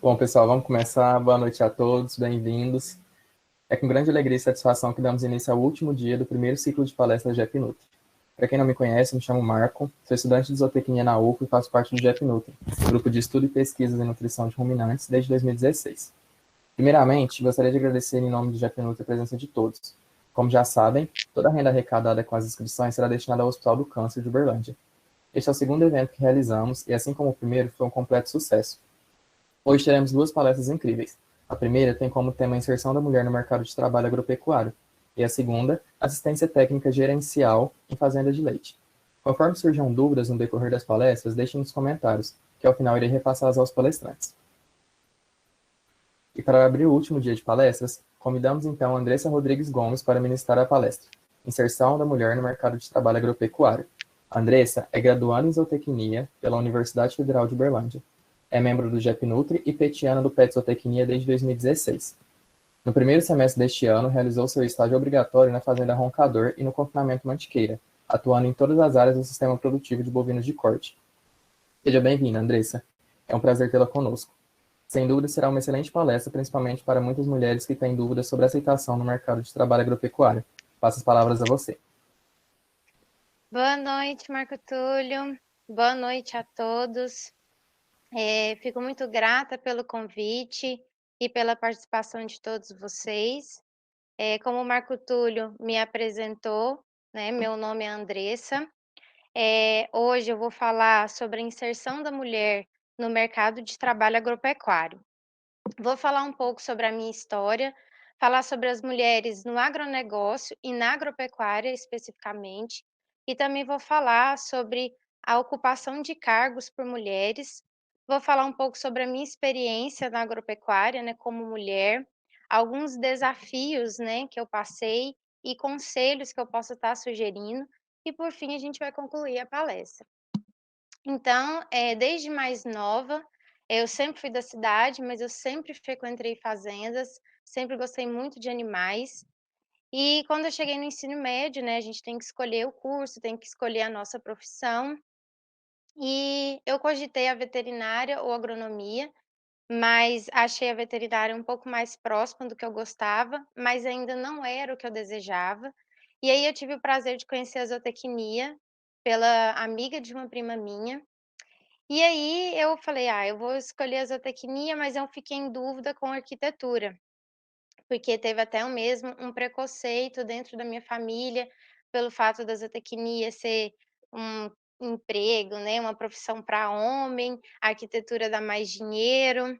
Bom, pessoal, vamos começar. Boa noite a todos, bem-vindos. É com grande alegria e satisfação que damos início ao último dia do primeiro ciclo de palestras do GEP-Nutri. Para quem não me conhece, me chamo Marco, sou estudante de zootecnia na UFO e faço parte do GEP-Nutri, grupo de estudo e pesquisas em nutrição de ruminantes desde 2016. Primeiramente, gostaria de agradecer em nome do GEP-Nutri a presença de todos. Como já sabem, toda a renda arrecadada com as inscrições será destinada ao Hospital do Câncer de Uberlândia. Este é o segundo evento que realizamos e, assim como o primeiro, foi um completo sucesso. Hoje teremos duas palestras incríveis. A primeira tem como tema a inserção da mulher no mercado de trabalho agropecuário, e a segunda, assistência técnica gerencial em fazenda de leite. Conforme surjam dúvidas no decorrer das palestras, deixem nos comentários, que ao final irei repassá-las aos palestrantes. E para abrir o último dia de palestras, convidamos então Andressa Rodrigues Gomes para ministrar a palestra Inserção da Mulher no Mercado de Trabalho Agropecuário. A Andressa é graduanda em zootecnia pela Universidade Federal de Uberlândia. É membro do GEP-Nutri e petiana do PET Zootecnia desde 2016. No primeiro semestre deste ano, realizou seu estágio obrigatório na Fazenda Roncador e no confinamento Mantiqueira, atuando em todas as áreas do sistema produtivo de bovinos de corte. Seja bem-vinda, Andressa. É um prazer tê-la conosco. Sem dúvida, será uma excelente palestra, principalmente para muitas mulheres que têm dúvidas sobre a aceitação no mercado de trabalho agropecuário. Passo as palavras a você. Boa noite, Marco Túlio. Boa noite a todos. Fico muito grata pelo convite e pela participação de todos vocês. Como o Marco Túlio me apresentou, né, meu nome é Andressa. Hoje eu vou falar sobre a inserção da mulher no mercado de trabalho agropecuário. Vou falar um pouco sobre a minha história, falar sobre as mulheres no agronegócio e na agropecuária especificamente, e também vou falar sobre a ocupação de cargos por mulheres. Vou falar um pouco sobre a minha experiência na agropecuária, né, como mulher, alguns desafios, né, que eu passei e conselhos que eu posso estar sugerindo, e por fim a gente vai concluir a palestra. Então, desde mais nova, eu sempre fui da cidade, mas eu sempre frequentei fazendas, sempre gostei muito de animais. E quando eu cheguei no ensino médio, né, a gente tem que escolher o curso, tem que escolher a nossa profissão. E eu cogitei a veterinária ou agronomia, mas achei a veterinária um pouco mais próxima do que eu gostava, mas ainda não era o que eu desejava. E aí eu tive o prazer de conhecer a zootecnia pela amiga de uma prima minha. E aí eu falei: "Ah, eu vou escolher a zootecnia", mas eu fiquei em dúvida com arquitetura, porque teve até mesmo um preconceito dentro da minha família, pelo fato da zootecnia ser um emprego, né, uma profissão para homem, a arquitetura dá mais dinheiro.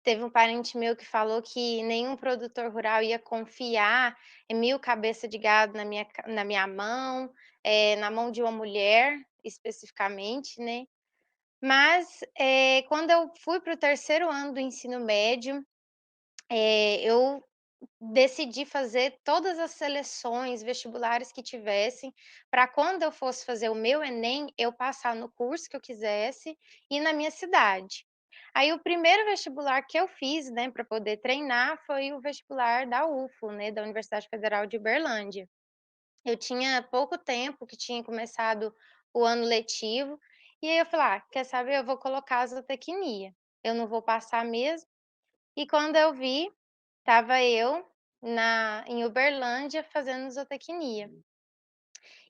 Teve um parente meu que falou que nenhum produtor rural ia confiar 1000 cabeça de gado na minha mão, na mão de uma mulher especificamente, né. Mas, quando eu fui para o terceiro ano do ensino médio, eu decidi fazer todas as seleções vestibulares que tivessem, para quando eu fosse fazer o meu Enem, eu passar no curso que eu quisesse e na minha cidade. Aí o primeiro vestibular que eu fiz, né, para poder treinar, foi o vestibular da UFO, né, da Universidade Federal de Uberlândia. Eu tinha pouco tempo que tinha começado o ano letivo, e aí eu falei: "Ah, quer saber, eu vou colocar a zootecnia, eu não vou passar mesmo". E quando eu vi, estava eu em Uberlândia fazendo zootecnia.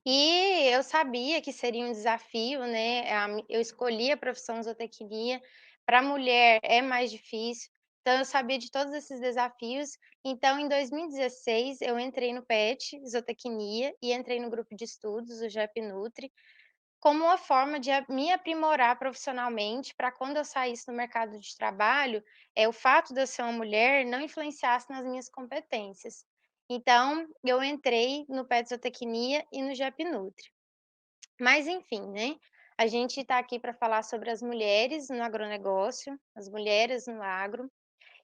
E eu sabia que seria um desafio, né, eu escolhi a profissão zootecnia, para mulher é mais difícil, então eu sabia de todos esses desafios. Então em 2016 eu entrei no PET Zootecnia e entrei no grupo de estudos, o GEP-Nutri, como uma forma de me aprimorar profissionalmente, para quando eu saísse no mercado de trabalho, o fato de eu ser uma mulher não influenciasse nas minhas competências. Então, eu entrei no PET Zootecnia e no GEP Nutri. Mas enfim, né, a gente está aqui para falar sobre as mulheres no agronegócio, as mulheres no agro,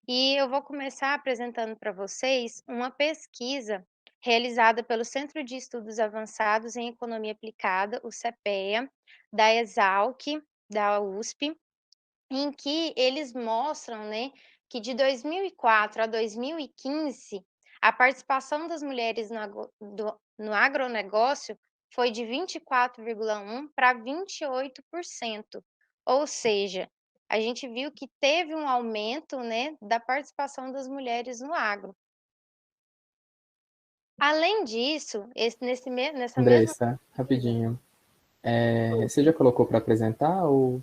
e eu vou começar apresentando para vocês uma pesquisa realizada pelo Centro de Estudos Avançados em Economia Aplicada, o CEPEA, da Exalc, da USP, em que eles mostram, né, que de 2004 a 2015, a participação das mulheres no agronegócio foi de 24,1 para 28%, ou seja, a gente viu que teve um aumento, né, da participação das mulheres no agro. Além disso, nessa mesma Andressa, pesquisa. rapidinho. Você já colocou para apresentar ou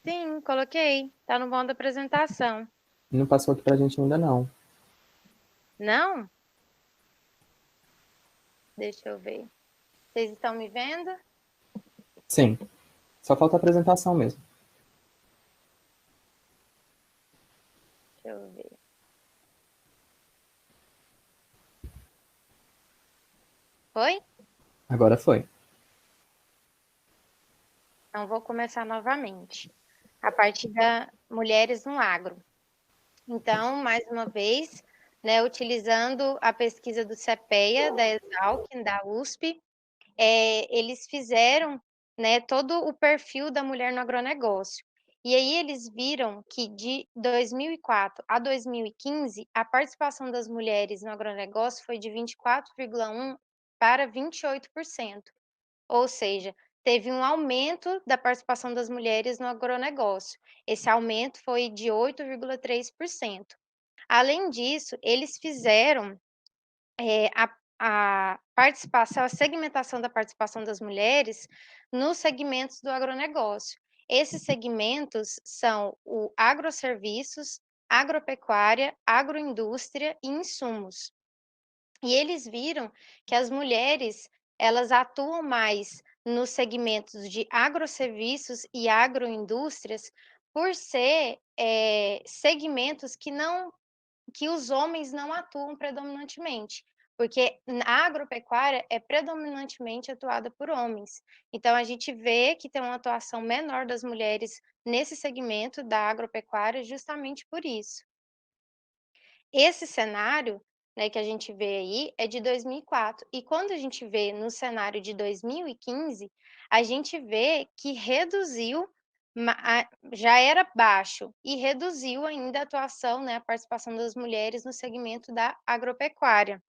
Sim, coloquei, tá no bom da apresentação. não passou aqui para a gente ainda não? Não? Deixa eu ver. Vocês estão me vendo? Sim, só falta a apresentação mesmo. Deixa eu ver. Foi? Agora foi. Então vou começar novamente. A partir da mulheres no agro. Então, mais uma vez, né, utilizando a pesquisa do CEPEA, da Exalc, da USP, eles fizeram, né, todo o perfil da mulher no agronegócio. E aí eles viram que de 2004 a 2015, a participação das mulheres no agronegócio foi de 24,1 para 28%. Ou seja, teve um aumento da participação das mulheres no agronegócio. Esse aumento foi de 8,3%. Além disso, eles fizeram a participação, a segmentação da participação das mulheres nos segmentos do agronegócio. Esses segmentos são o agroserviços, agropecuária, agroindústria e insumos. E eles viram que as mulheres, elas atuam mais nos segmentos de agroserviços e agroindústrias por ser segmentos que os homens não atuam predominantemente, porque a agropecuária é predominantemente atuada por homens. Então a gente vê que tem uma atuação menor das mulheres nesse segmento da agropecuária justamente por isso. Esse cenário, né, que a gente vê aí é de 2004 e quando a gente vê no cenário de 2015, a gente vê que reduziu já era baixo e reduziu ainda a atuação, né, a participação das mulheres no segmento da agropecuária.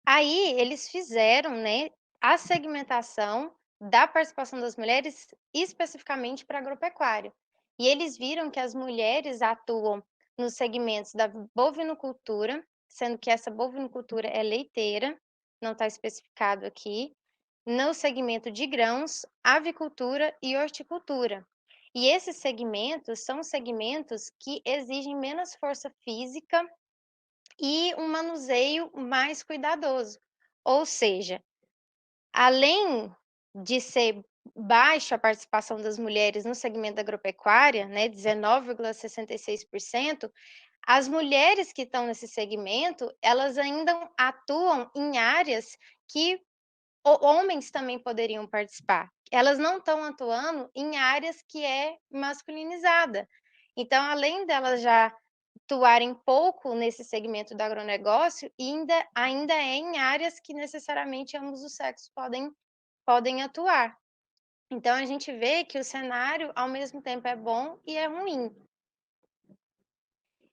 Aí eles fizeram, né, a segmentação da participação das mulheres especificamente para agropecuária. E eles viram que as mulheres atuam nos segmentos da bovinocultura, sendo que essa bovinocultura é leiteira, não está especificado aqui, no segmento de grãos, avicultura e horticultura. E esses segmentos são segmentos que exigem menos força física e um manuseio mais cuidadoso. Ou seja, além de ser baixa a participação das mulheres no segmento da agropecuária, né, 19,66%, as mulheres que estão nesse segmento, elas ainda atuam em áreas que homens também poderiam participar. Elas não estão atuando em áreas que é masculinizada. Então, além delas já atuarem pouco nesse segmento do agronegócio, ainda é em áreas que necessariamente ambos os sexos podem atuar. Então, a gente vê que o cenário, ao mesmo tempo, é bom e é ruim.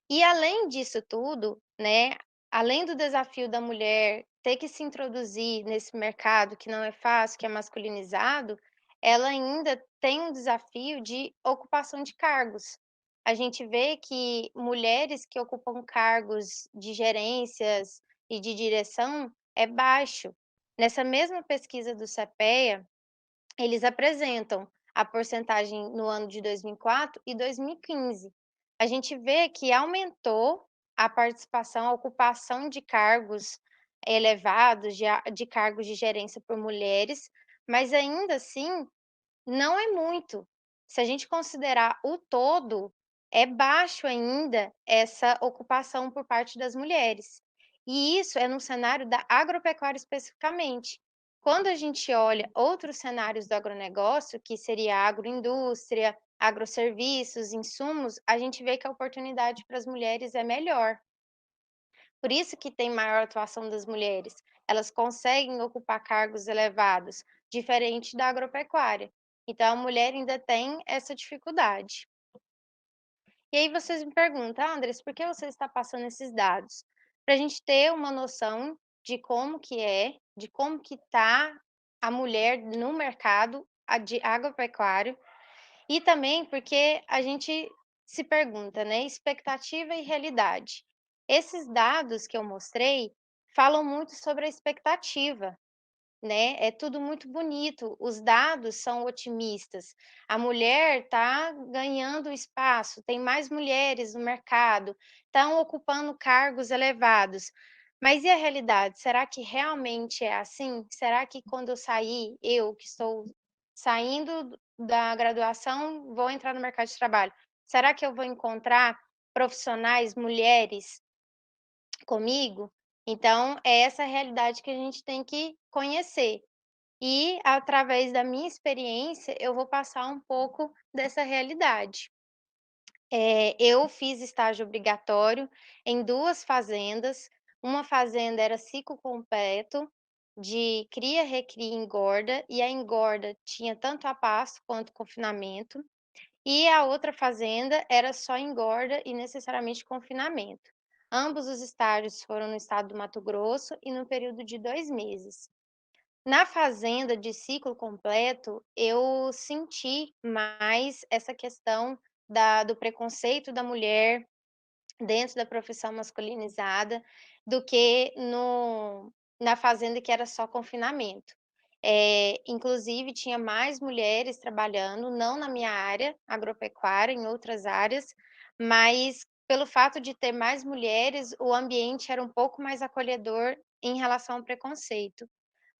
E além disso tudo, né, além do desafio da mulher ter que se introduzir nesse mercado que não é fácil, que é masculinizado, ela ainda tem um desafio de ocupação de cargos. A gente vê que mulheres que ocupam cargos de gerências e de direção é baixo. Nessa mesma pesquisa do CEPEA, eles apresentam a porcentagem no ano de 2004 e 2015. A gente vê que aumentou a participação, a ocupação de cargos elevados, de cargos de gerência por mulheres, mas ainda assim não é muito. Se a gente considerar o todo, é baixo ainda essa ocupação por parte das mulheres. E isso é no cenário da agropecuária especificamente. Quando a gente olha outros cenários do agronegócio, que seria a agroindústria, agroserviços, insumos, a gente vê que a oportunidade para as mulheres é melhor. Por isso que tem maior atuação das mulheres. Elas conseguem ocupar cargos elevados, diferente da agropecuária. Então, a mulher ainda tem essa dificuldade. E aí vocês me perguntam: "Ah, Andressa, por que você está passando esses dados?" Para a gente ter uma noção de como que é, de como que está a mulher no mercado de agropecuário, e também porque a gente se pergunta, né, expectativa e realidade. Esses dados que eu mostrei falam muito sobre a expectativa, né, é tudo muito bonito, os dados são otimistas. A mulher está ganhando espaço, tem mais mulheres no mercado, estão ocupando cargos elevados. Mas e a realidade? Será que realmente é assim? Será que quando eu sair, eu que estou saindo da graduação, vou entrar no mercado de trabalho, será que eu vou encontrar profissionais mulheres comigo? Então, é essa realidade que a gente tem que conhecer. E, através da minha experiência, eu vou passar um pouco dessa realidade. Eu fiz estágio obrigatório em 2 fazendas. Uma fazenda era ciclo completo, de cria, recria e engorda, e a engorda tinha tanto a pasto quanto confinamento. E a outra fazenda era só engorda e necessariamente confinamento. Ambos os estágios foram no estado do Mato Grosso e no período de 2 meses. Na fazenda de ciclo completo, eu senti mais essa questão do preconceito da mulher dentro da profissão masculinizada, do que na fazenda que era só confinamento. Inclusive tinha mais mulheres trabalhando, não na minha área agropecuária, em outras áreas, mas pelo fato de ter mais mulheres, o ambiente era um pouco mais acolhedor em relação ao preconceito.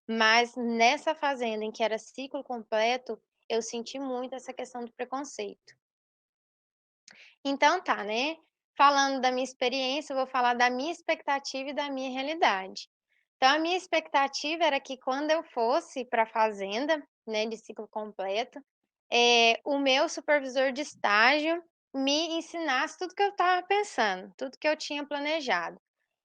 Mas nessa fazenda em que era ciclo completo, eu senti muito essa questão do preconceito. Então tá, né, falando da minha experiência, eu vou falar da minha expectativa e da minha realidade. Então a minha expectativa era que quando eu fosse para a fazenda, né, de ciclo completo, o meu supervisor de estágio me ensinasse tudo que eu estava pensando, tudo que eu tinha planejado.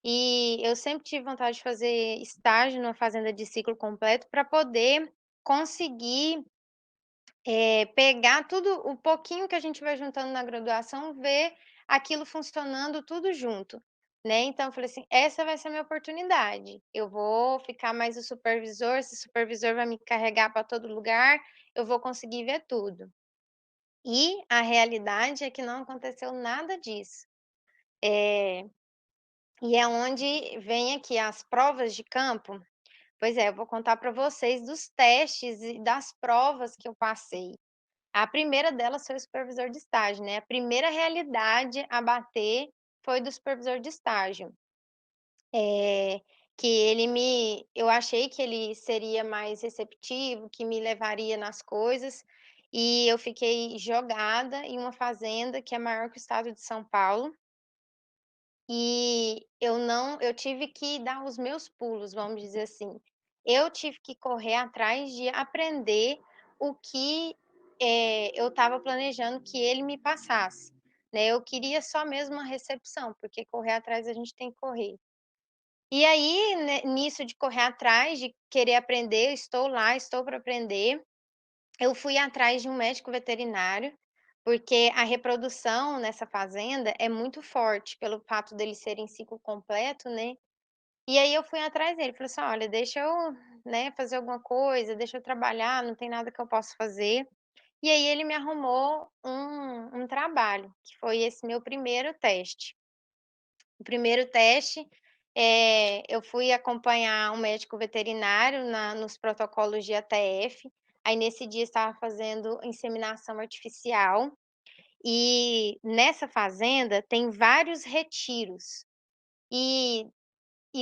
E eu sempre tive vontade de fazer estágio numa fazenda de ciclo completo para poder conseguir pegar tudo o pouquinho que a gente vai juntando na graduação, ver aquilo funcionando tudo junto, né. Então eu falei assim: "Essa vai ser a minha oportunidade, eu vou ficar mais o supervisor, esse supervisor vai me carregar para todo lugar, eu vou conseguir ver tudo". E a realidade é que não aconteceu nada disso. Eh, e é onde vem aqui as provas de campo. Pois é, eu vou contar para vocês dos testes e das provas que eu passei. A primeira delas foi o supervisor de estágio, né, a primeira realidade a bater foi do supervisor de estágio. Eh, que eu achei que ele seria mais receptivo, que me levaria nas coisas, e eu fiquei jogada em uma fazenda que é maior que o estado de São Paulo, e eu tive que dar os meus pulos, vamos dizer assim. Eu tive que correr atrás de aprender o que, eu estava planejando que ele me passasse, né. Eu queria só mesmo uma recepção, porque correr atrás a gente tem que correr. E aí, nisso de correr atrás, de querer aprender, eu estou lá, estou para aprender, eu fui atrás de um médico veterinário, porque a reprodução nessa fazenda é muito forte, pelo fato deles serem ciclo completo, né. E aí eu fui atrás dele, falei assim: "Olha, deixa eu, né, fazer alguma coisa, deixa eu trabalhar, não tem nada que eu possa fazer". E aí ele me arrumou um trabalho, que foi esse meu primeiro teste. O primeiro teste, eu fui acompanhar um médico veterinário nos protocolos de ATF, aí nesse dia estava fazendo inseminação artificial, e nessa fazenda tem vários retiros, e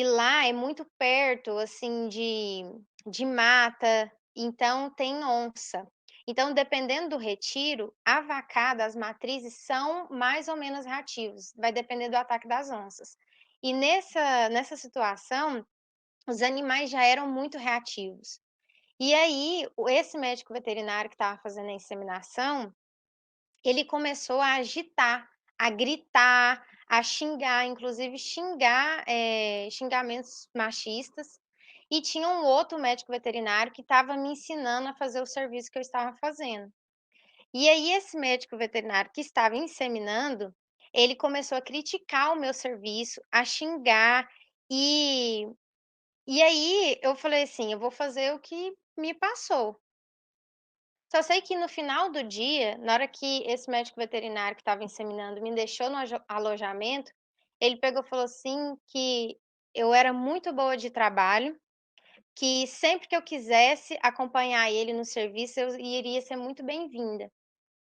lá é muito perto, assim, de mata, então tem onça. Então, dependendo do retiro, a vacada, as matrizes são mais ou menos reativos, vai depender do ataque das onças. E nessa situação, os animais já eram muito reativos. E aí, esse médico veterinário que estava fazendo a inseminação, ele começou a agitar, a gritar, a xingar, inclusive xingar, xingamentos machistas, e tinha um outro médico veterinário que estava me ensinando a fazer o serviço que eu estava fazendo. E aí esse médico veterinário que estava inseminando, ele começou a criticar o meu serviço, a xingar, e aí eu falei assim: "Eu vou fazer o que me passou". Só sei que no final do dia, na hora que esse médico veterinário que estava inseminando me deixou no alojamento, ele pegou e falou assim que eu era muito boa de trabalho, que sempre que eu quisesse acompanhar ele no serviço, eu iria ser muito bem-vinda.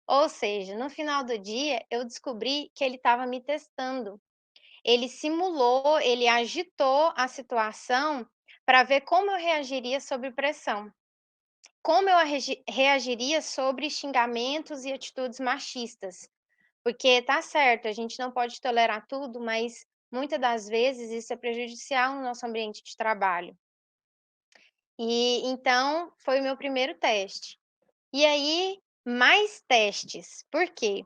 Ou seja, no final do dia, eu descobri que ele estava me testando. Ele simulou, ele agitou a situação para ver como eu reagiria sob pressão. Como eu reagiria sobre xingamentos e atitudes machistas. Porque tá certo, a gente não pode tolerar tudo, mas muitas das vezes isso é prejudicial no nosso ambiente de trabalho. E então foi o meu primeiro teste. E aí, mais testes. Por quê?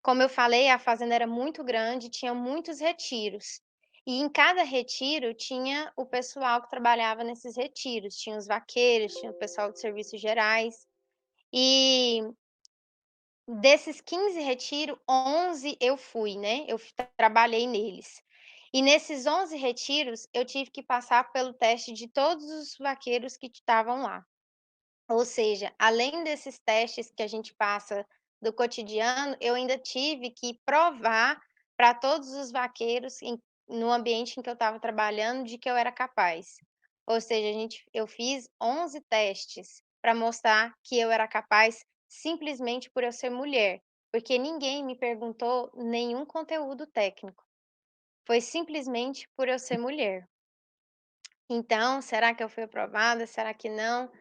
Como eu falei, a fazenda era muito grande, tinha muitos retiros. E em cada retiro tinha o pessoal que trabalhava nesses retiros, tinha os vaqueiros, tinha o pessoal de serviços gerais. E desses 15 retiro, 11 eu fui, né, eu trabalhei neles. E nesses 11 retiros, eu tive que passar pelo teste de todos os vaqueiros que estavam lá. Ou seja, além desses testes que a gente passa do cotidiano, eu ainda tive que provar para todos os vaqueiros no ambiente em que eu estava trabalhando de que eu era capaz. Ou seja, eu fiz 11 testes para mostrar que eu era capaz simplesmente por eu ser mulher, porque ninguém me perguntou nenhum conteúdo técnico. Foi simplesmente por eu ser mulher. Então, será que eu fui aprovada? Será que não?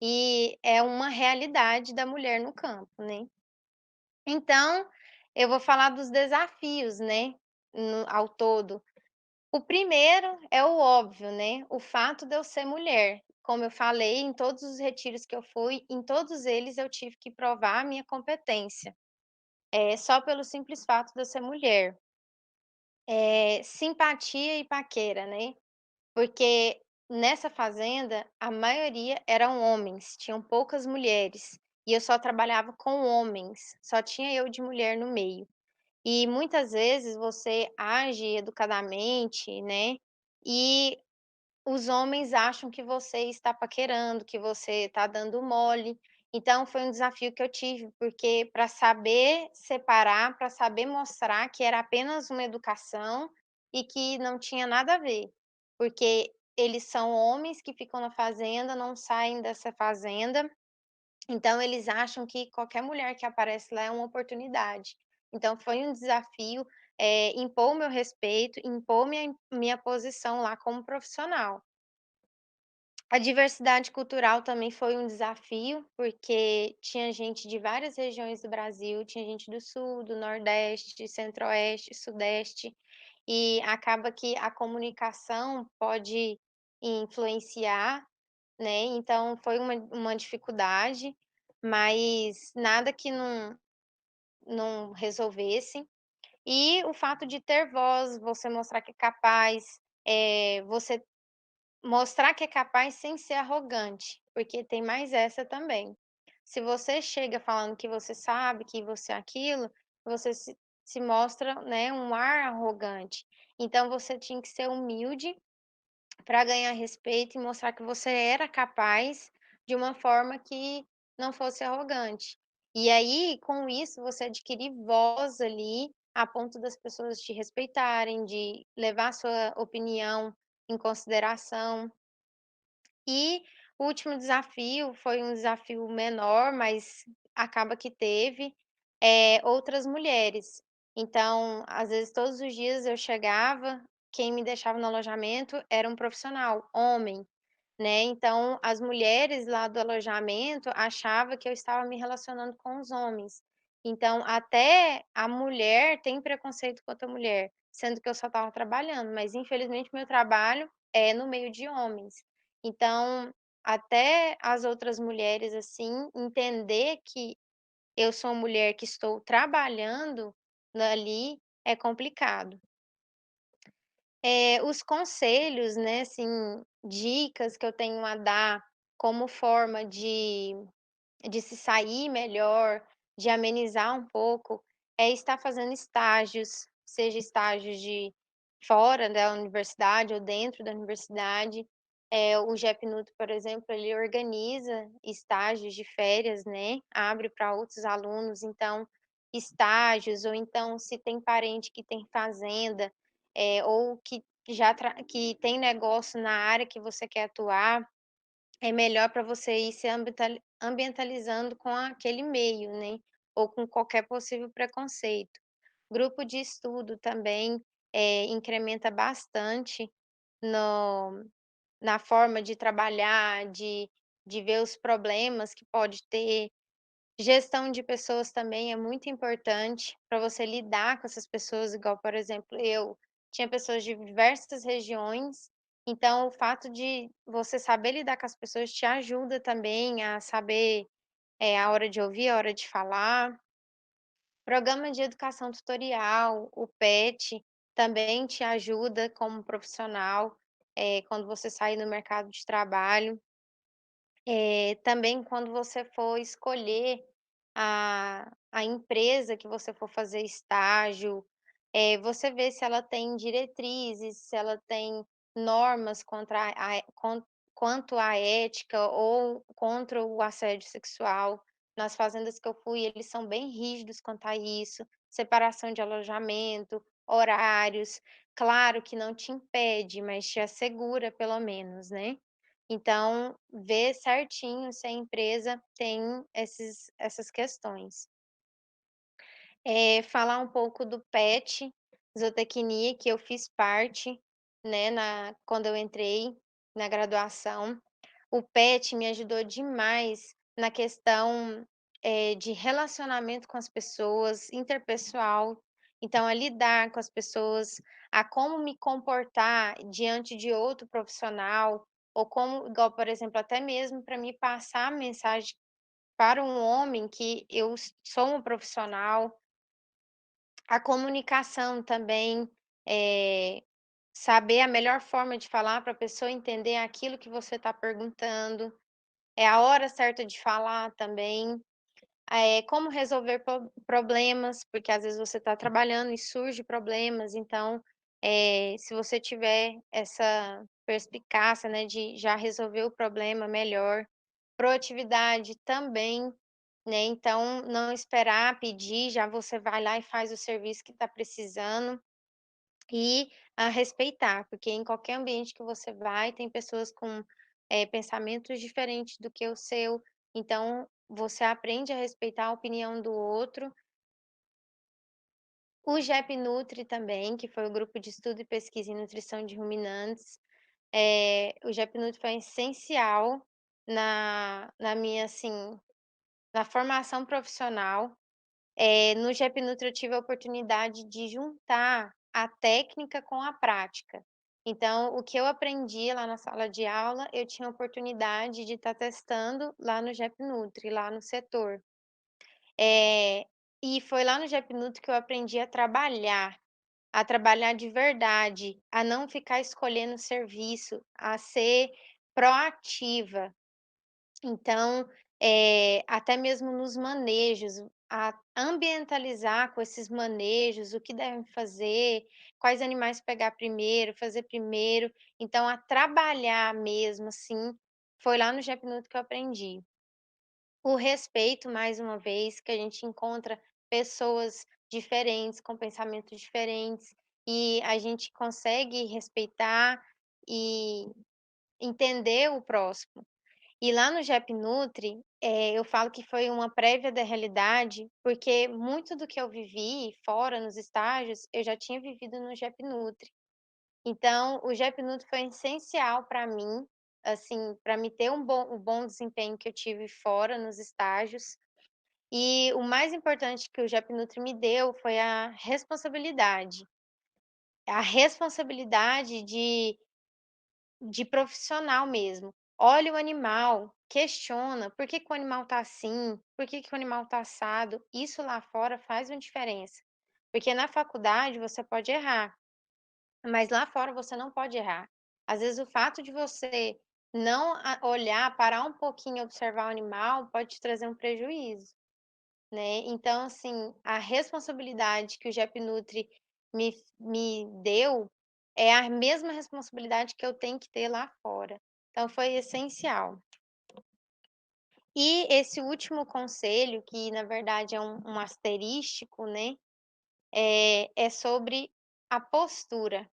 E é uma realidade da mulher no campo, né. Então, eu vou falar dos desafios, né, ao todo. O primeiro é o óbvio, né, o fato de eu ser mulher. Como eu falei, em todos os retiros que eu fui, em todos eles eu tive que provar a minha competência, só pelo simples fato de eu ser mulher. Simpatia e paquera, né. Porque nessa fazenda, a maioria eram homens, tinham poucas mulheres, e eu só trabalhava com homens, só tinha eu de mulher no meio. E muitas vezes você age educadamente, né, e os homens acham que você está paquerando, que você está dando mole. Então foi um desafio que eu tive, porque para saber separar, para saber mostrar que era apenas uma educação e que não tinha nada a ver, porque eles são homens que ficam na fazenda, não saem dessa fazenda, então eles acham que qualquer mulher que aparece lá é uma oportunidade. Então foi um desafio, impor o meu respeito, impor minha posição lá como profissional. A diversidade cultural também foi um desafio, porque tinha gente de várias regiões do Brasil, tinha gente do sul, do nordeste, centro-oeste, sudeste, e acaba que a comunicação pode influenciar, né, então foi uma dificuldade, mas nada que não resolvesse. E o fato de ter voz, você mostrar que é capaz, você mostrar que é capaz sem ser arrogante, porque tem mais essa também. Se você chega falando que você sabe, que você é aquilo, você se mostra, né, um ar arrogante. Então você tinha que ser humilde para ganhar respeito e mostrar que você era capaz de uma forma que não fosse arrogante. E aí, com isso, você adquirir voz ali, a ponto das pessoas te respeitarem, de levar a sua opinião em consideração. E o último desafio foi um desafio menor, mas acaba que teve, outras mulheres. Então, às vezes, todos os dias eu chegava, quem me deixava no alojamento era um profissional, homem, né, então as mulheres lá do alojamento achava que eu estava me relacionando com os homens. Então até a mulher tem preconceito contra a mulher, sendo que eu só estava trabalhando, mas infelizmente meu trabalho é no meio de homens. Então, até as outras mulheres, assim, entender que eu sou mulher que estou trabalhando ali é complicado. Os conselhos, né, assim, dicas que eu tenho a dar como forma de se sair melhor, de amenizar um pouco, é estar fazendo estágios, seja estágios de fora da universidade ou dentro da universidade, O GEP-NUTRI, por exemplo, ele organiza estágios de férias, né, abre para outros alunos, então estágios ou então se tem parente que tem fazenda, ou que tem negócio na área que você quer atuar, é melhor para você ir se ambientalizando com aquele meio, né, ou com qualquer possível preconceito. Grupo de estudo também, incrementa bastante no na forma de trabalhar, de ver os problemas que pode ter. Gestão de pessoas também é muito importante para você lidar com essas pessoas, igual, por exemplo, eu tinha pessoas de diversas regiões, então o fato de você saber lidar com as pessoas te ajuda também a saber, a hora de ouvir, a hora de falar. Programa de educação tutorial, o PET, também te ajuda como profissional, quando você sair no mercado de trabalho. Também quando você for escolher a empresa que você for fazer estágio, você vê se ela tem diretrizes, se ela tem normas contra quanto à ética ou contra o assédio sexual. Nas fazendas que eu fui, eles são bem rígidos quanto a isso, separação de alojamento, horários. Claro que não te impede, mas te assegura pelo menos, né. Então, ver certinho se a empresa tem essas questões. Falar um pouco do PET, zootecnia, que eu fiz parte, né, quando eu entrei na graduação. O PET me ajudou demais na questão, de relacionamento com as pessoas, interpessoal. Então, a lidar com as pessoas, a como me comportar diante de outro profissional, ou como igual, por exemplo, até mesmo para me passar a mensagem para um homem que eu sou um profissional. A comunicação também, saber a melhor forma de falar para a pessoa entender aquilo que você está perguntando. É a hora certa de falar também, como resolver problemas, porque às vezes você está trabalhando e surge problemas, então, se você tiver essa perspicácia, né, de já resolver o problema melhor. Proatividade também, né, então não esperar pedir, já você vai lá e faz o serviço que está precisando. E a respeitar, porque em qualquer ambiente que você vai, tem pessoas com, pensamentos diferentes do que o seu, então você aprende a respeitar a opinião do outro. O GEP-NUTRI também, que foi o Grupo de Estudo e Pesquisa em Nutrição de Ruminantes, o GEP-NUTRI foi essencial na minha, assim, na formação profissional. No GEP-NUTRI eu tive a oportunidade de juntar a técnica com a prática. Então, o que eu aprendi lá na sala de aula, eu tinha a oportunidade de estar testando lá no GEP-NUTRI, lá no setor. E foi lá no GEP-NUTRI que eu aprendi a trabalhar de verdade, a não ficar escolhendo serviço, a ser proativa. Então, até mesmo nos manejos, a ambientalizar com esses manejos, o que devem fazer, quais animais pegar primeiro, fazer primeiro. Então, a trabalhar mesmo, assim, foi lá no GEP-NUTRI que eu aprendi. O respeito, mais uma vez, que a gente encontra pessoas diferentes, com pensamentos diferentes, e a gente consegue respeitar e entender o próximo. E lá no GEP-NUTRI, eu falo que foi uma prévia da realidade, porque muito do que eu vivi fora nos estágios, eu já tinha vivido no GEP-NUTRI. Então, o GEP-NUTRI foi essencial para mim, assim, para me ter o bom desempenho que eu tive fora nos estágios. E o mais importante que o GEP-NUTRI me deu foi a responsabilidade. A responsabilidade de profissional mesmo. Olha o animal, questiona, por que que o animal está assim? Por que que o animal está assado? Isso lá fora faz uma diferença, porque na faculdade você pode errar, mas lá fora você não pode errar. Às vezes o fato de você não olhar, parar um pouquinho e observar o animal pode te trazer um prejuízo, né. Então, assim, a responsabilidade que o GEP-NUTRI me deu é a mesma responsabilidade que eu tenho que ter lá fora. Então foi essencial. E esse último conselho, que na verdade é um asterístico, né, é sobre a postura.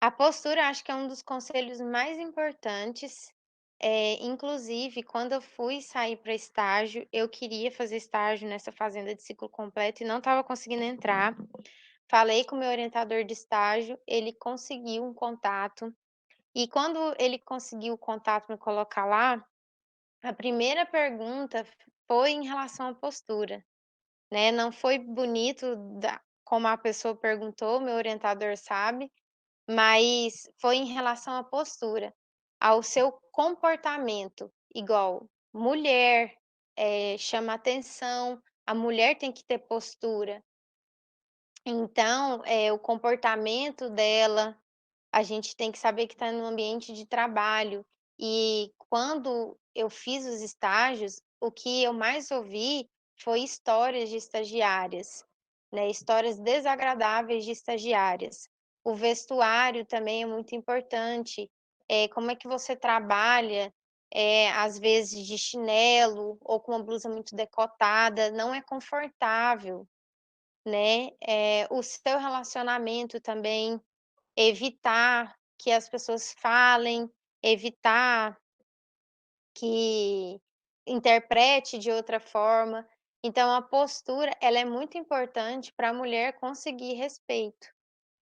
A postura acho que é um dos conselhos mais importantes, inclusive quando eu fui sair para estágio, eu queria fazer estágio nessa fazenda de ciclo completo e não estava conseguindo entrar. Falei com o meu orientador de estágio, ele conseguiu um contato, e quando ele conseguiu o contato me colocar lá, a primeira pergunta foi em relação à postura, né, não foi bonito da como a pessoa perguntou, meu orientador sabe, mas foi em relação à postura, ao seu comportamento, igual mulher, chama atenção, a mulher tem que ter postura. Então, o comportamento dela, a gente tem que saber que está no ambiente de trabalho. E quando eu fiz os estágios, o que eu mais ouvi foi histórias de estagiárias, né, histórias desagradáveis de estagiárias. O vestuário também é muito importante, como é que você trabalha, às vezes de chinelo ou com uma blusa muito decotada, não é confortável, né. O seu relacionamento também, evitar que as pessoas falem, evitar que interprete de outra forma. Então a postura, ela é muito importante para a mulher conseguir respeito.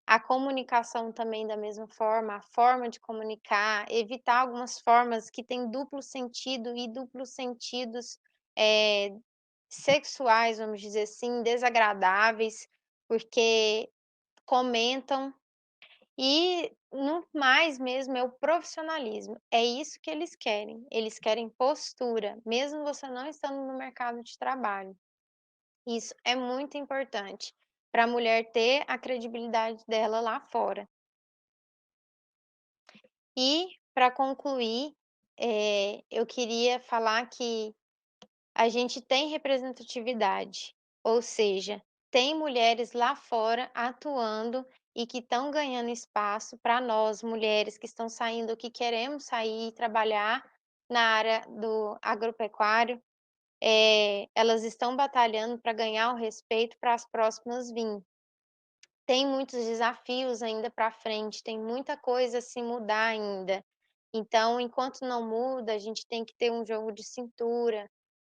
A comunicação também da mesma forma, a forma de comunicar, evitar algumas formas que têm duplo sentido e duplos sentidos, eh, sexuais, vamos dizer assim, desagradáveis, porque comentam e no mais mesmo é o profissionalismo, é isso que eles querem postura, mesmo você não estando no mercado de trabalho. Isso é muito importante para a mulher ter a credibilidade dela lá fora. E para concluir, eu queria falar que a gente tem representatividade, ou seja, tem mulheres lá fora atuando e que estão ganhando espaço para nós mulheres que estão saindo, que queremos sair e trabalhar na área do agropecuário, elas estão batalhando para ganhar o respeito para as próximas vir. Tem muitos desafios ainda para frente, tem muita coisa a se mudar ainda. Então, enquanto não muda, a gente tem que ter um jogo de cintura,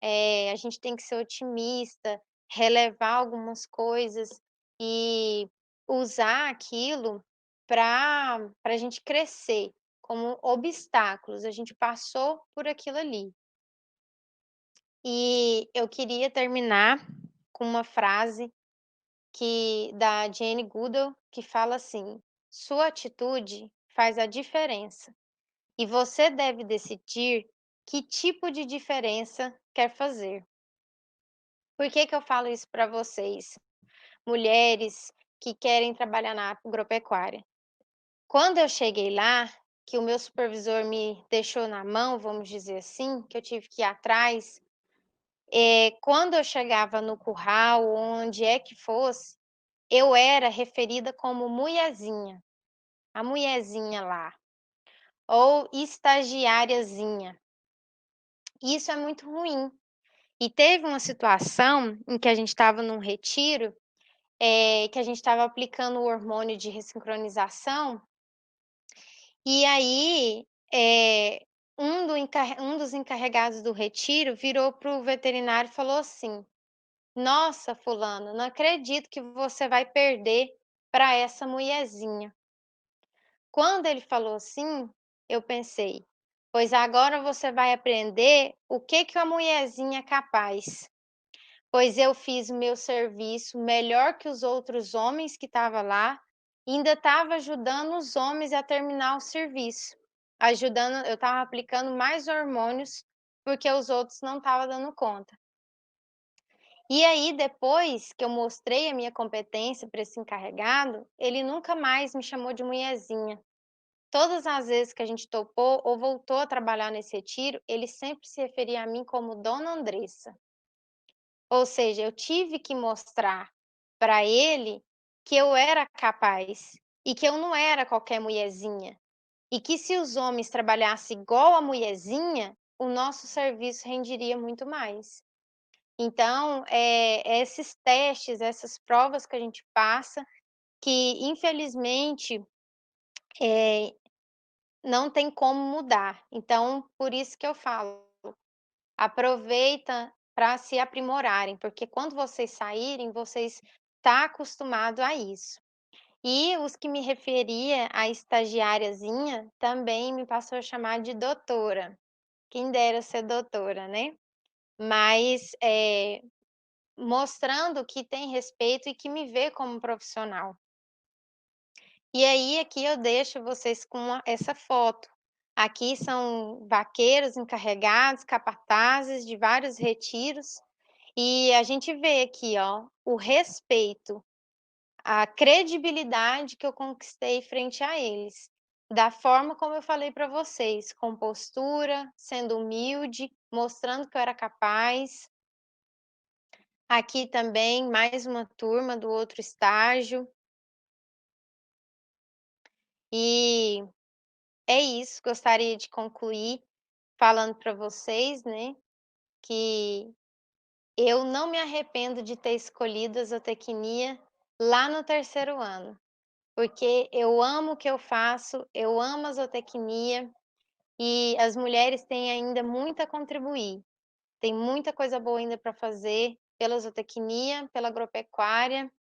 a gente tem que ser otimista, relevar algumas coisas e usar aquilo para a gente crescer, como obstáculos, a gente passou por aquilo ali. E eu queria terminar com uma frase da Jane Goodall, que fala assim: "Sua atitude faz a diferença, e você deve decidir que tipo de diferença quer fazer". Por que que eu falo isso para vocês, mulheres que querem trabalhar na agropecuária? Quando eu cheguei lá, que o meu supervisor me deixou na mão, vamos dizer assim, que eu tive que ir atrás, quando eu chegava no curral, onde é que fosse, eu era referida como mulherzinha, a mulherzinha lá, ou estagiáriazinha. Isso é muito ruim. E teve uma situação em que a gente estava num retiro, que a gente estava aplicando o hormônio de ressincronização, e aí, um dos encarregados do retiro virou para o veterinário e falou assim: "Nossa, fulano, não acredito que você vai perder para essa mulherzinha". Quando ele falou assim, eu pensei: "Pois agora você vai aprender o que que uma mulherzinha é capaz". Pois eu fiz o meu serviço melhor que os outros homens que estavam lá, e ainda estava ajudando os homens a terminar o serviço, ajudando eu estava aplicando mais hormônios, porque os outros não estavam dando conta. E aí depois que eu mostrei a minha competência para esse encarregado, ele nunca mais me chamou de mulherzinha. Todas as vezes que a gente topou ou voltou a trabalhar nesse retiro, ele sempre se referia a mim como Dona Andressa. Ou seja, eu tive que mostrar para ele que eu era capaz e que eu não era qualquer mulherzinha, e que se os homens trabalhassem igual a mulherzinha, o nosso serviço renderia muito mais. Então, esses testes, essas provas que a gente passa, que infelizmente, não tem como mudar. Então, por isso que eu falo, aproveita para se aprimorarem, porque quando vocês saírem, vocês tá acostumado a isso. E os que me referia a estagiáriazinha, também me passou a chamar de doutora. Quem dera ser doutora, né. Mas, mostrando que tem respeito e que me vê como profissional. E aí, aqui eu deixo vocês com essa foto. Aqui são vaqueiros encarregados, capatazes de vários retiros, e a gente vê aqui, ó, o respeito, a credibilidade que eu conquistei frente a eles, da forma como eu falei para vocês, com postura, sendo humilde, mostrando que eu era capaz. Aqui também mais uma turma do outro estágio. E é isso, gostaria de concluir falando para vocês, né, que eu não me arrependo de ter escolhido a zootecnia lá no terceiro ano, porque eu amo o que eu faço, eu amo a zootecnia e as mulheres têm ainda muito a contribuir. Tem muita coisa boa ainda para fazer pela zootecnia, pela agropecuária.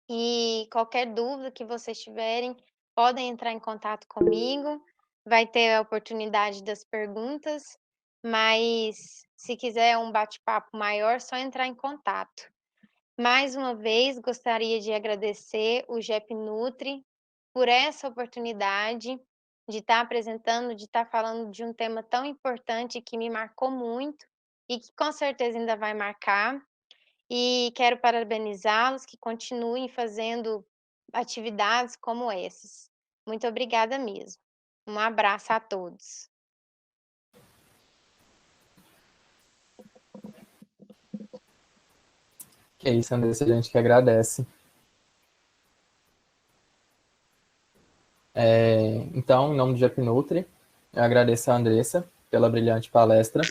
E qualquer dúvida que vocês tiverem, podem entrar em contato comigo. Vai ter a oportunidade das perguntas, mas se quiser um bate-papo maior, só entrar em contato. Mais uma vez, gostaria de agradecer o GEP Nutri por essa oportunidade de estar apresentando, de estar falando de um tema tão importante que me marcou muito e que com certeza ainda vai marcar. E quero parabenizá-los, que continuem fazendo atividades como essas. Muito obrigada mesmo. Um abraço a todos. Que é isso, Andressa, a gente que agradece. Então, em nome do GEP Nutri, eu agradeço a Andressa pela brilhante palestra.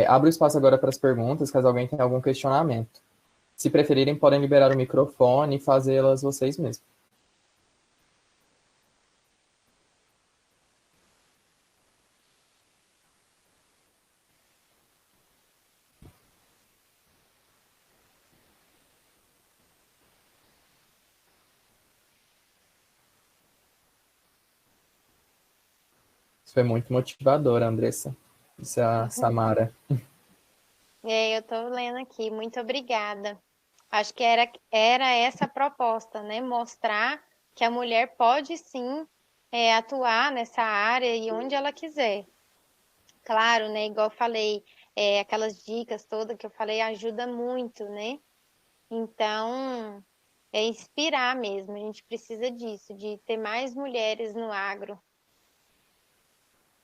Abro espaço agora para as perguntas, caso alguém tenha algum questionamento. Se preferirem, podem liberar o microfone e fazê-las vocês mesmos. Isso foi muito motivador, Andressa. Isso é a Samara. Eu estou lendo aqui, muito obrigada. Acho que era essa a proposta, né? Mostrar que a mulher pode sim atuar nessa área e onde ela quiser. Claro, né? Igual eu falei, aquelas dicas todas que eu falei ajuda muito, né? Então, é inspirar mesmo, a gente precisa disso, de ter mais mulheres no agro.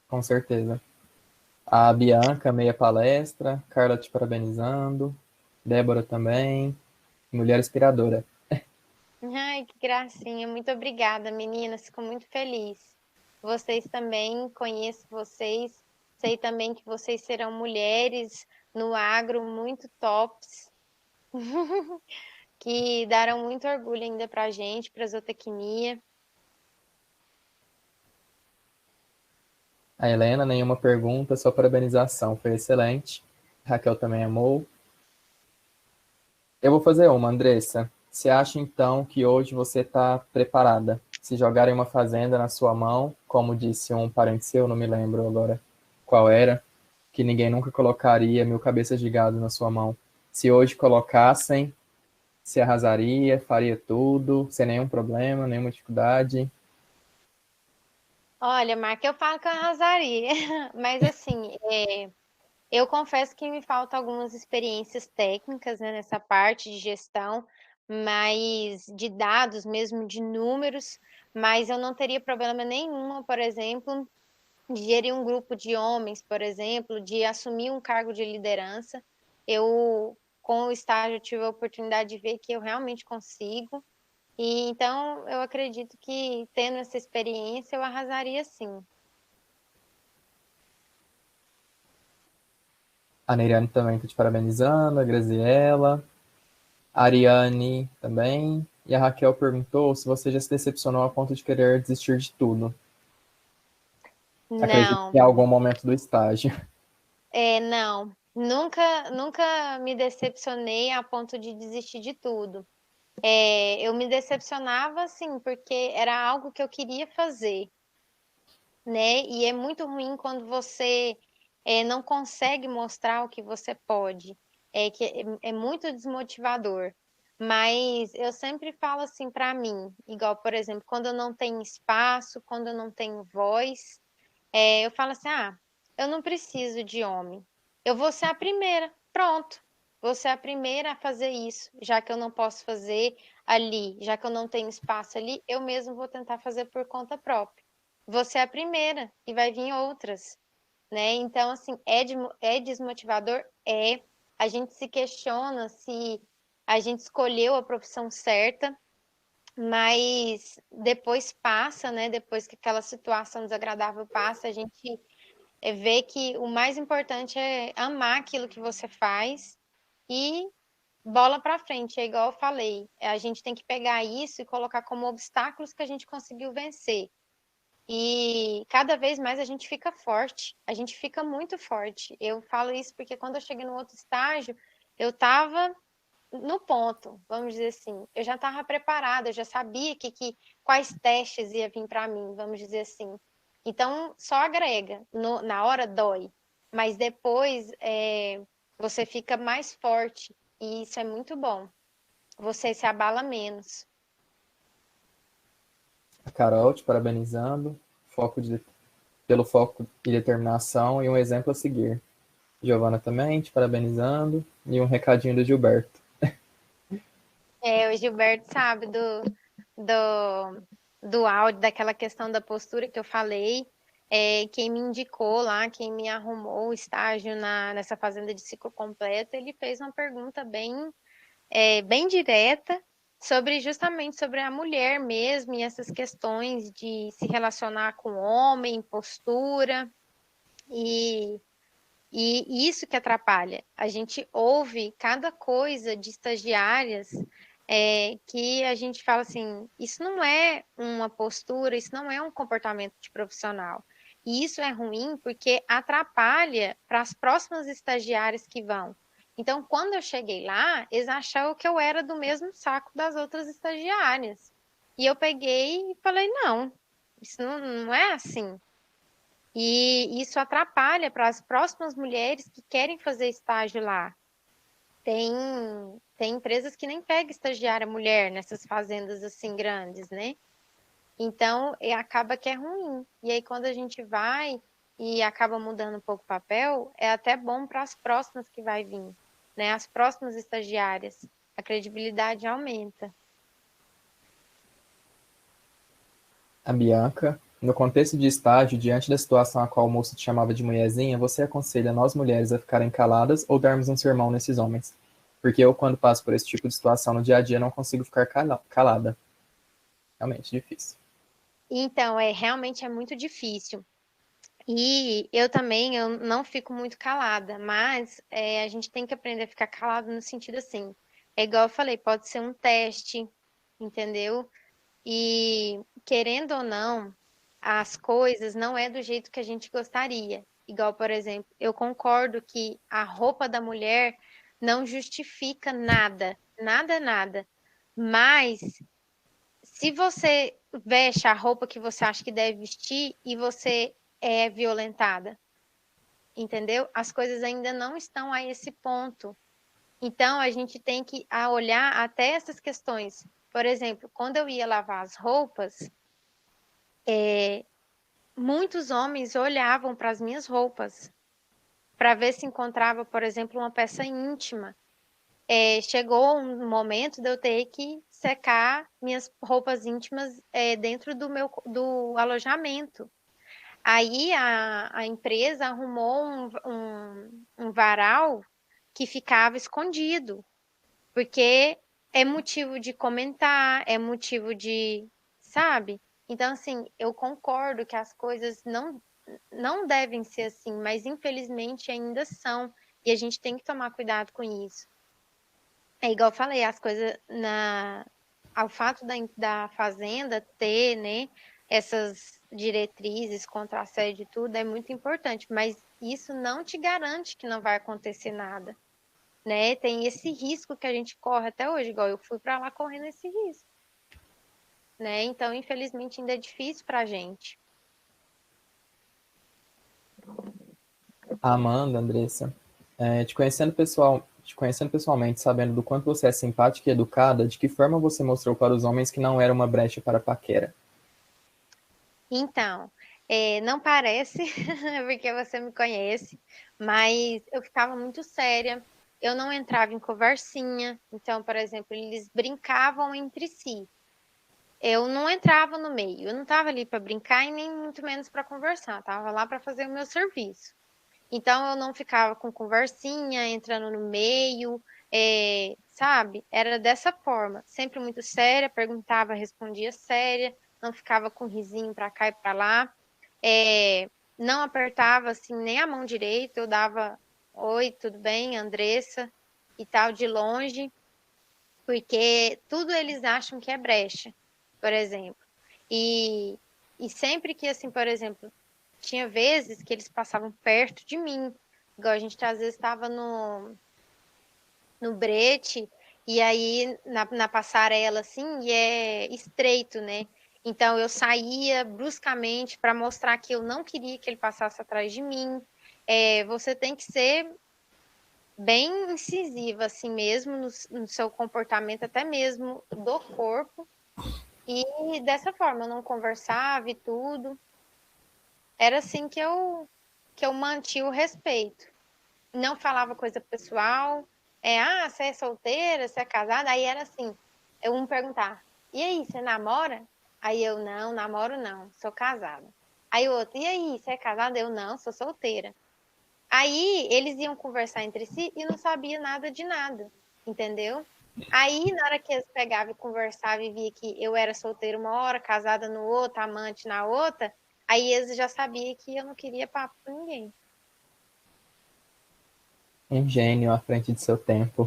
Com certeza. A Bianca, meia palestra. Carla te parabenizando. Débora também. Mulher inspiradora. Ai, que gracinha, muito obrigada, meninas, fico muito feliz. Vocês também, conheço vocês, sei também que vocês serão mulheres no agro muito tops, que darão muito orgulho ainda pra gente, pra zootecnia. A Helena, nenhuma pergunta, só parabenização. Foi excelente. Raquel também amou. Eu vou fazer uma, Andressa. Você acha então que hoje você está preparada? Se jogarem uma fazenda na sua mão, como disse um parente seu, não me lembro agora qual era, que ninguém nunca colocaria 1.000 cabeças de gado na sua mão. Se hoje colocassem, você arrasaria, faria tudo, sem nenhum problema, nenhuma dificuldade. Olha, Marca, eu falo que eu arrasaria, mas assim, eu confesso que me faltam algumas experiências técnicas, né, nessa parte de gestão, mas de dados mesmo, de números, mas eu não teria problema nenhum, por exemplo, de gerir um grupo de homens, por exemplo, de assumir um cargo de liderança. Eu, com o estágio, tive a oportunidade de ver que eu realmente consigo. E então eu acredito que tendo essa experiência eu arrasaria sim. A Neiriane também está te parabenizando, a Graziella, a Ariane também. E a Raquel perguntou se você já se decepcionou a ponto de querer desistir de tudo. Acredito que Não, em algum momento do estágio. não. Nunca me decepcionei a ponto de desistir de tudo. Eu me decepcionava, assim, porque era algo que eu queria fazer, né? E é muito ruim quando você não consegue mostrar o que você pode. É muito desmotivador. Mas eu sempre falo assim para mim, igual, por exemplo, quando eu não tenho espaço, quando eu não tenho voz, eu falo assim: ah, eu não preciso de homem. Eu vou ser a primeira. Pronto. Vou ser a primeira a fazer isso, já que eu não posso fazer ali, já que eu não tenho espaço ali, eu mesmo vou tentar fazer por conta própria. Vou ser a primeira e vai vir outras, né? Então, assim, é desmotivador? É. A gente se questiona se a gente escolheu a profissão certa, mas depois passa, né? Depois que aquela situação desagradável passa, a gente vê que o mais importante é amar aquilo que você faz e bola para frente. É igual eu falei, a gente tem que pegar isso e colocar como obstáculos que a gente conseguiu vencer. E cada vez mais a gente fica forte, a gente fica muito forte. Eu falo isso porque quando eu cheguei no outro estágio, eu estava no ponto, vamos dizer assim. Eu já estava preparada, eu já sabia quais testes ia vir para mim, vamos dizer assim. Então, só agrega. Na hora dói, mas depois você fica mais forte e isso é muito bom. Você se abala menos. A Carol te parabenizando, pelo foco e determinação e um exemplo a seguir. Giovana também te parabenizando e um recadinho do Gilberto. O Gilberto sabe do, do áudio, daquela questão da postura que eu falei. Quem me indicou lá, quem me arrumou o estágio nessa fazenda de ciclo completo, ele fez uma pergunta bem direta justamente sobre a mulher mesmo e essas questões de se relacionar com o homem, postura e, e isso que atrapalha. A gente ouve cada coisa de estagiárias que a gente fala assim, isso não é uma postura, isso não é um comportamento de profissional. E isso é ruim porque atrapalha para as próximas estagiárias que vão. Então, quando eu cheguei lá, eles achavam que eu era do mesmo saco das outras estagiárias. E eu peguei e falei, não, isso não é assim. E isso atrapalha para as próximas mulheres que querem fazer estágio lá. Tem, tem empresas que nem pegam estagiária mulher nessas fazendas assim grandes, né? Então, acaba que é ruim. E aí, quando a gente vai e acaba mudando um pouco o papel, é até bom para as próximas que vai vir, né? As próximas estagiárias. A credibilidade aumenta. A Bianca, no contexto de estágio, diante da situação a qual o moço te chamava de mulherzinha, você aconselha nós mulheres a ficarem caladas ou darmos um sermão nesses homens? Porque eu, quando passo por esse tipo de situação no dia a dia, não consigo ficar calada. Realmente difícil. Então, realmente é muito difícil. E eu também, eu não fico muito calada, mas a gente tem que aprender a ficar calado no sentido assim. É igual eu falei, pode ser um teste, entendeu? E querendo ou não, as coisas não é do jeito que a gente gostaria. Igual, por exemplo, eu concordo que a roupa da mulher não justifica nada, nada, nada. Mas se você veste a roupa que você acha que deve vestir e você é violentada, entendeu? As coisas ainda não estão a esse ponto. Então, a gente tem que olhar até essas questões. Por exemplo, quando eu ia lavar as roupas, muitos homens olhavam para as minhas roupas para ver se encontrava, por exemplo, uma peça íntima. Chegou um momento de eu ter que secar minhas roupas íntimas dentro do alojamento. Aí a empresa arrumou um varal que ficava escondido, porque é motivo de comentar, é motivo de, sabe? Então, assim, eu concordo que as coisas não devem ser assim, mas infelizmente ainda são. E a gente tem que tomar cuidado com isso. É igual eu falei, as coisas ao fato da fazenda ter, né, essas diretrizes contra assédio e tudo é muito importante, mas isso não te garante que não vai acontecer nada, né? Tem esse risco que a gente corre até hoje, igual eu fui para lá correndo esse risco, né? Então, infelizmente, ainda é difícil para a gente. Amanda, Andressa, te conhecendo pessoalmente, sabendo do quanto você é simpática e educada, de que forma você mostrou para os homens que não era uma brecha para paquera? Então, não parece, porque você me conhece, mas eu ficava muito séria. Eu não entrava em conversinha. Então, por exemplo, eles brincavam entre si. Eu não entrava no meio. Eu não estava ali para brincar e nem muito menos para conversar. Estava lá para fazer o meu serviço. Então, eu não ficava com conversinha, entrando no meio, sabe? Era dessa forma. Sempre muito séria, perguntava, respondia séria, não ficava com risinho para cá e para lá. Não apertava assim nem a mão direita, eu dava oi, tudo bem, Andressa e tal, de longe, porque tudo eles acham que é brecha, por exemplo. E, e sempre que, assim, por exemplo, tinha vezes que eles passavam perto de mim, igual a gente às vezes estava no brete, e aí na passarela, assim, e é estreito, né? Então eu saía bruscamente para mostrar que eu não queria que ele passasse atrás de mim. Você tem que ser bem incisiva, assim mesmo, no seu comportamento, até mesmo do corpo. E dessa forma, eu não conversava e tudo. Era assim que eu mantinha o respeito. Não falava coisa pessoal. Você é solteira, você é casada? Aí era assim, eu me perguntar, e aí, você namora? Aí eu, não, namoro não, sou casada. Aí o outro, e aí, você é casada? Eu, não, sou solteira. Aí eles iam conversar entre si e não sabia nada de nada, entendeu? Aí, na hora que eles pegavam e conversavam e via que eu era solteira uma hora, casada no outro, amante na outra, aí eles já sabiam que eu não queria papo com ninguém. Um gênio à frente de seu tempo.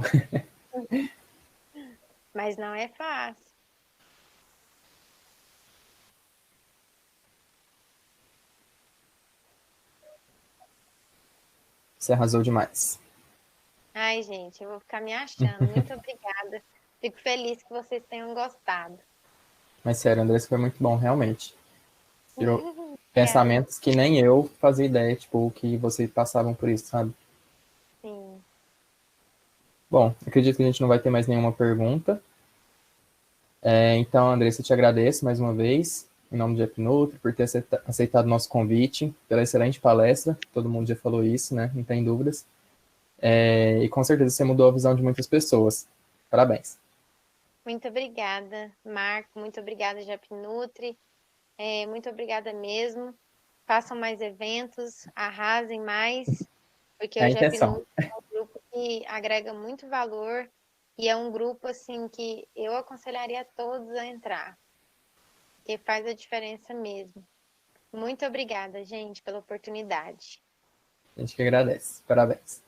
Mas não é fácil. Você arrasou demais. Ai, gente, eu vou ficar me achando. Muito obrigada. Fico feliz que vocês tenham gostado. Mas sério, Andressa, foi muito bom, realmente. Tirou Obrigada. pensamentos que nem eu fazia ideia, tipo, que vocês passavam por isso, sabe? Sim. Bom, acredito que a gente não vai ter mais nenhuma pergunta. Então, Andressa, eu te agradeço mais uma vez, em nome do Japnutri, por ter aceitado o nosso convite, pela excelente palestra. Todo mundo já falou isso, né? Não tem dúvidas. E com certeza você mudou a visão de muitas pessoas. Parabéns. Muito obrigada, Marco. Muito obrigada, Japnutri. Muito obrigada mesmo. Façam mais eventos, arrasem mais, porque É a o intenção. Japnutri é um grupo que agrega muito valor e é um grupo assim que eu aconselharia a todos a entrar, que faz a diferença mesmo. Muito obrigada, gente, pela oportunidade. A gente que agradece. Parabéns.